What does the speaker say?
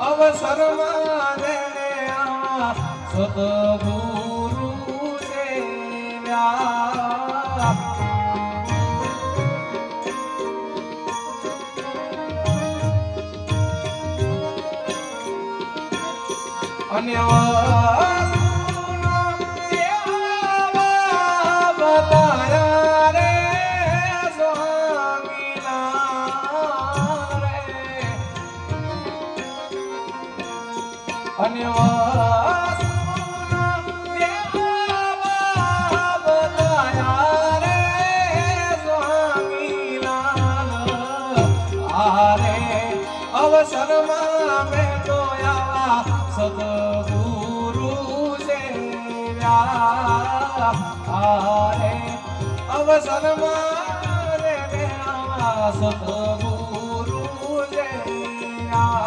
અવસરમાં સદગુરુ દેવ્યા અને બતાયા રે સ્વામીના રે અને બતાયા રે સ્વામીના આરે અવસરમાં મેં તો આવા સદગુરુ દેવ્યા આરે અવસરમાં રે સદગુરુ દેવ્યા